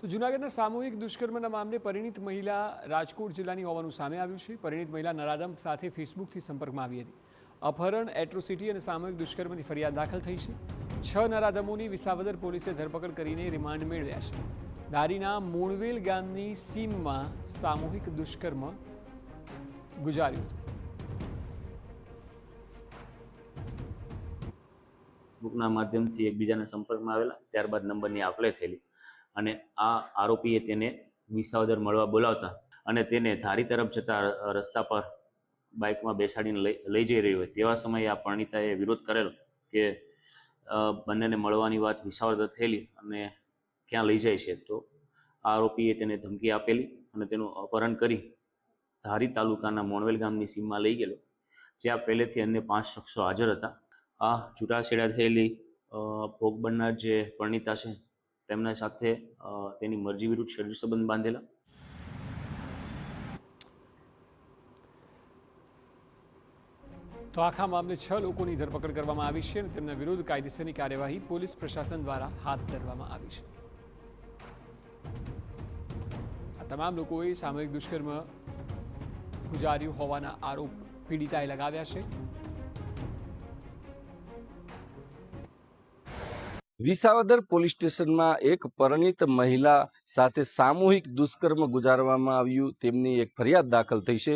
તો જૂનાગઢના સામૂહિક દુષ્કર્મના મામલે પરિણીત મહિલા રાજકોટ જિલ્લાની હોવાનું સામે આવ્યું છે। પરિણીત મહિલા નરાધમ સાથે ફેસબુકથી સંપર્કમાં આવી હતી। અપહરણ, એટ્રોસિટી અને સામૂહિક દુષ્કર્મની ફરિયાદ દાખલ થઈ છે। 6 નરાધમોની વિસાવદર પોલીસે ધરપકડ કરીને રિમાન્ડ મેળવ્યા છે। ધારીના મૂણવેલ ગામની સીમમાં સામૂહિક દુષ્કર્મ ગુજાર્યું હતું। ફેસબુકના માધ્યમથી એકબીજાના સંપર્કમાં આવેલા, ત્યારબાદ નંબરની આપ-લે થયેલી અને આ આરોપીએ તેને વિસાવદર મળવા બોલાવતા અને તેને ધારી તરફ જતા રસ્તા પર બાઇકમાં બેસાડીને લઈ જઈ રહ્યો હોય તેવા સમયે આ પરણિતાએ વિરોધ કરેલો કે બંનેને મળવાની વાત વિસાવદર થયેલી અને ક્યાં લઈ જાય છે। તો આ આરોપીએ તેને ધમકી આપેલી અને તેનું અપહરણ કરી ધારી તાલુકાના મોણવેલ ગામની સીમમાં લઈ ગયેલો, જ્યાં પહેલેથી અન્ય 5 શખ્સો હાજર હતા। આ છૂટાછેડા થયેલી ભોગ બનનાર જે પરણિતા છે તેમના સાથે તેની મરજી વિરુદ્ધ શરીર સંબંધ બાંધેલા। તો આખા મામલે 6 લોકોની ધરપકડ કરવામાં આવી છે અને તેમના વિરુદ્ધ કાયદેસરની કાર્યવાહી પોલીસ પ્રશાસન દ્વારા હાથ ધરવામાં આવી છે। આ તમામ લોકોએ સામૂહિક દુષ્કર્મ ગુજાર્યું હોવાના આરોપ પીડિતાએ લગાવ્યા છે। વિસાવદર પોલીસ સ્ટેશનમાં એક પરિણીત મહિલા સાથે સામૂહિક દુષ્કર્મ ગુજારવામાં આવ્યું તેમની એક ફરિયાદ દાખલ થઈ છે।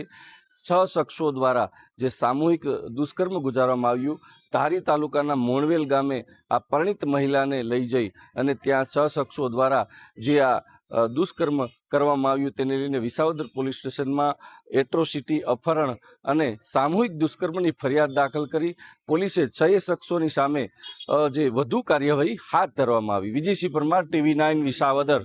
6 શખ્સો દ્વારા જે સામૂહિક દુષ્કર્મ ગુજારવામાં આવ્યું, ધારી તાલુકાના મોણવેલ ગામે આ પરિણીત મહિલાને લઈ જઈ અને ત્યાં 6 શખ્સો દ્વારા જે આ દુષ્કર્મ કરવામાં આવ્યું તેને લઈને વિસાવદર પોલીસ સ્ટેશનમાં એટ્રોસિટી, અપહરણ અને સામૂહિક દુષ્કર્મની ફરિયાદ દાખલ કરી પોલીસે 6 શખ્સોની સામે જે વધુ કાર્યવાહી હાથ ધરવામાં આવી। વિજયસિંહ પરમાર, TV9 વિસાવદર।